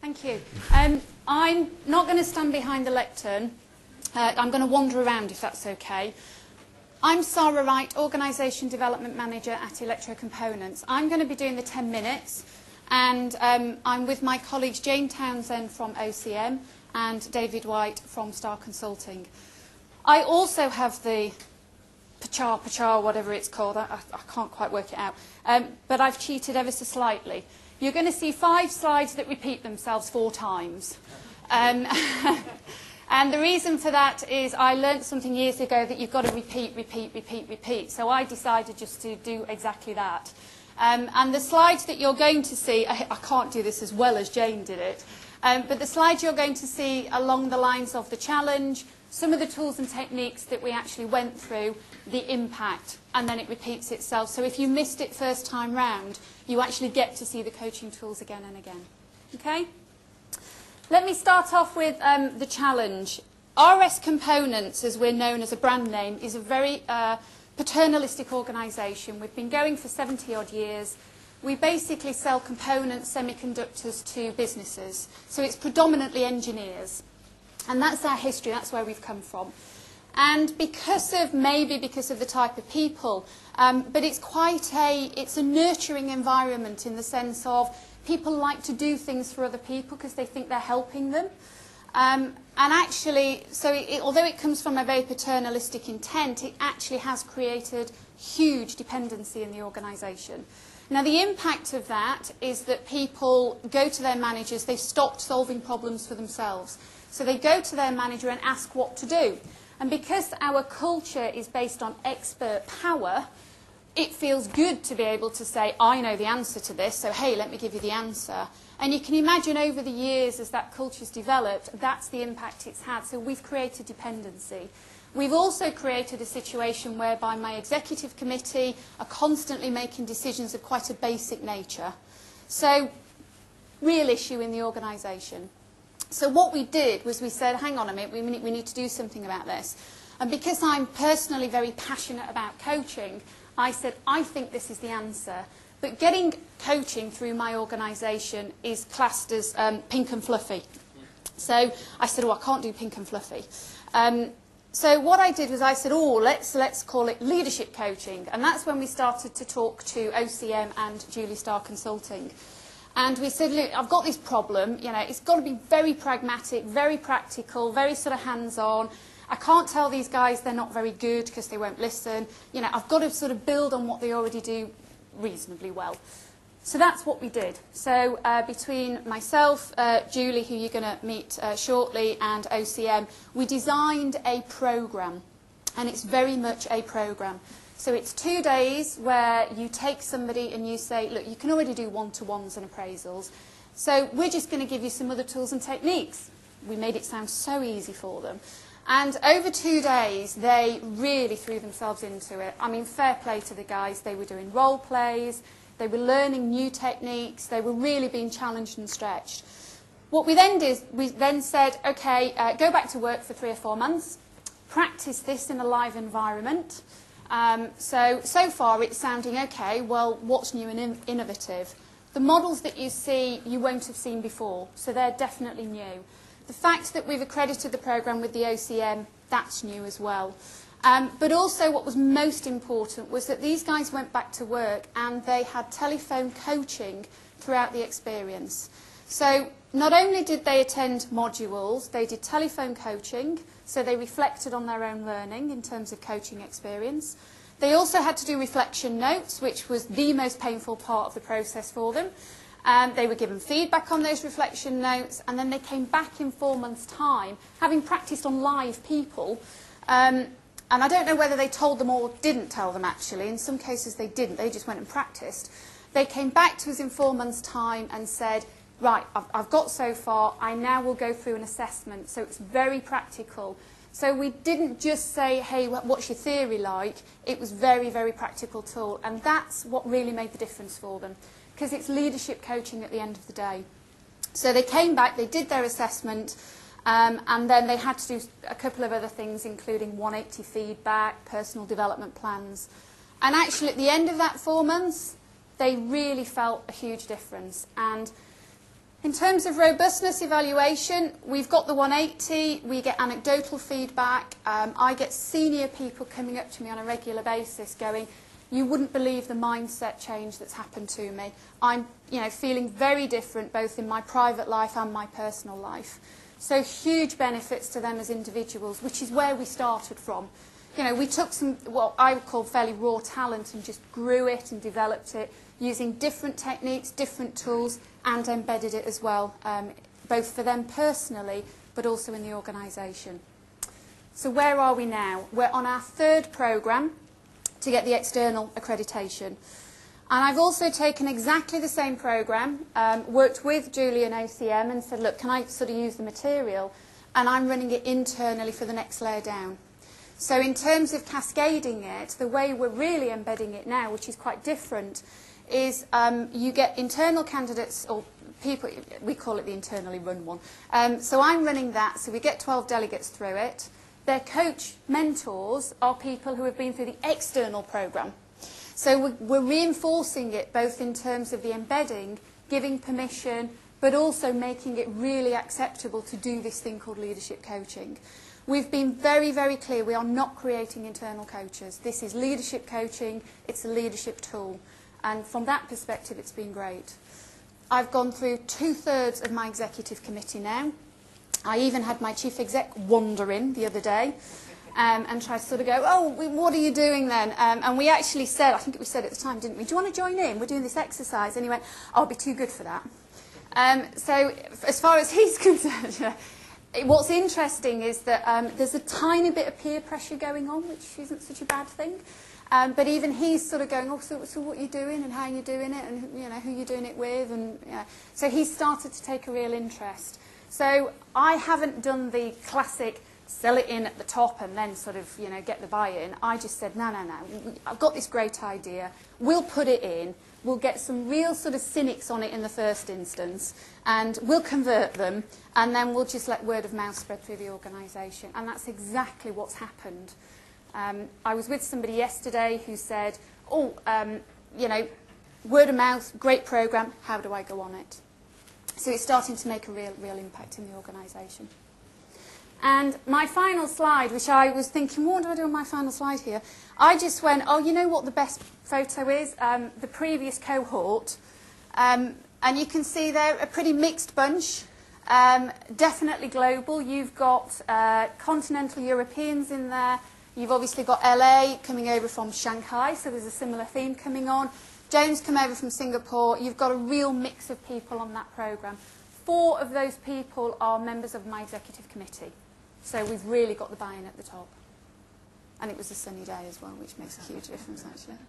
Thank you. I'm not going to stand behind the lectern. I'm going to wander around if that's okay. I'm Sara Wright, Organisation Development Manager at Electrocomponents. I'm going to be doing the 10 minutes and I'm with my colleagues Jane Townsend from OCM and David White from Star Consulting. I also have the pachar, whatever it's called. I can't quite work it out. But I've cheated ever so slightly. You're going to see 5 slides that repeat themselves 4 times. And the reason for that is I learnt something years ago that you've got to repeat. So I decided just to do exactly that. And the slides that you're going to see, I can't do this as well as Jane did it, but the slides you're going to see along the lines of the challenge, some of the tools and techniques that we actually went through, the impact, and then it repeats itself. So if you missed it first time round, you actually get to see the coaching tools again and again. Okay? Let me start off with the challenge. RS Components, as we're known as a brand name, is a very paternalistic organisation. We've been going for 70 odd years. We basically sell components, semiconductors to businesses. So it's predominantly engineers. And that's our history, that's where we've come from. And maybe because of the type of people, but it's a nurturing environment in the sense of people like to do things for other people because they think they're helping them. And actually, although it comes from a very paternalistic intent, it actually has created huge dependency in the organisation. Now, the impact of that is that people go to their managers, they've stopped solving problems for themselves. So they go to their manager and ask what to do. And because our culture is based on expert power, it feels good to be able to say, I know the answer to this, so hey, let me give you the answer. And you can imagine over the years as that culture's developed, that's the impact it's had. So we've created dependency. We've also created a situation whereby my executive committee are constantly making decisions of quite a basic nature. So, real issue in the organisation. So what we did was we said, hang on a minute, we need to do something about this. And because I'm personally very passionate about coaching, I said, I think this is the answer. But getting coaching through my organisation is classed as pink and fluffy. So I said, I can't do pink and fluffy. So what I did was I said, let's call it leadership coaching. And that's when we started to talk to OCM and Julie Star Consulting. And we said, look, I've got this problem, it's got to be very pragmatic, very practical, very sort of hands-on. I can't tell these guys they're not very good because they won't listen. I've got to sort of build on what they already do reasonably well. So that's what we did. So between myself, Julie, who you're going to meet shortly, and OCM, we designed a programme. And it's very much a programme. So it's 2 days where you take somebody and you say, look, you can already do one-to-ones and appraisals. So we're just going to give you some other tools and techniques. We made it sound so easy for them. And over 2 days, they really threw themselves into it. I mean, fair play to the guys. They were doing role plays. They were learning new techniques. They were really being challenged and stretched. What we then did, we then said, OK, go back to work for 3 or 4 months. Practice this in a live environment. So far it's sounding okay. Well, what's new and innovative? The models that you see, you won't have seen before, so they're definitely new. The fact that we've accredited the programme with the OCM, that's new as well. But also what was most important was that these guys went back to work and they had telephone coaching throughout the experience. So not only did they attend modules, they did telephone coaching, so they reflected on their own learning in terms of coaching experience. They also had to do reflection notes, which was the most painful part of the process for them. They were given feedback on those reflection notes, and then they came back in 4 months' time, having practiced on live people. And I don't know whether they told them or didn't tell them, actually. In some cases they didn't. They just went and practiced. They came back to us in 4 months' time and said, right, I've got so far, I now will go through an assessment. So it's very practical. So we didn't just say, hey, what's your theory like? It was very, very practical tool. And that's what really made the difference for them, because it's leadership coaching at the end of the day. So they came back, they did their assessment, and then they had to do a couple of other things, including 180 feedback, personal development plans. And actually, at the end of that 4 months, they really felt a huge difference. And In terms of robustness evaluation, we've got the 180, we get anecdotal feedback. I get senior people coming up to me on a regular basis going, you wouldn't believe the mindset change that's happened to me. I'm feeling very different both in my private life and my personal life. So huge benefits to them as individuals, which is where we started from. We took some, what I would call fairly raw talent and just grew it and developed it using different techniques, different tools, and embedded it as well, both for them personally, but also in the organisation. So where are we now? We're on our 3rd programme to get the external accreditation. And I've also taken exactly the same programme, worked with Julie and OCM and said, look, can I sort of use the material? And I'm running it internally for the next layer down. So in terms of cascading it, the way we're really embedding it now, which is quite different, is you get internal candidates, or people, we call it the internally run one. So I'm running that, so we get 12 delegates through it. Their coach mentors are people who have been through the external programme. So we're reinforcing it both in terms of the embedding, giving permission, but also making it really acceptable to do this thing called leadership coaching. We've been very, very clear we are not creating internal coaches. This is leadership coaching, it's a leadership tool. And from that perspective, it's been great. I've gone through 2/3 of my executive committee now. I even had my chief exec wander in the other day and try to sort of go, oh, what are you doing then? And we actually said, I think we said at the time, didn't we, do you want to join in? We're doing this exercise. And he went, I'll be too good for that. So as far as he's concerned, what's interesting is that there's a tiny bit of peer pressure going on, which isn't such a bad thing. But even he's sort of going, oh, so what are you doing and how are you doing it and who you're doing it with. And so he's started to take a real interest. So I haven't done the classic sell it in at the top and then sort of get the buy-in. I just said, no, I've got this great idea. We'll put it in. We'll get some real sort of cynics on it in the first instance, and we'll convert them, and then we'll just let word of mouth spread through the organisation. And that's exactly what's happened. I was with somebody yesterday who said, oh, word of mouth, great programme, how do I go on it? So it's starting to make a real impact in the organisation. And my final slide, which I was thinking, what do I do on my final slide here? I just went, oh, you know what the best photo is? The previous cohort. And you can see they're a pretty mixed bunch. Definitely global. You've got continental Europeans in there. You've obviously got LA coming over from Shanghai, so there's a similar theme coming on. James come over from Singapore. You've got a real mix of people on that programme. 4 of those people are members of my executive committee. So we've really got the buy-in at the top. And it was a sunny day as well, which makes a huge difference, actually.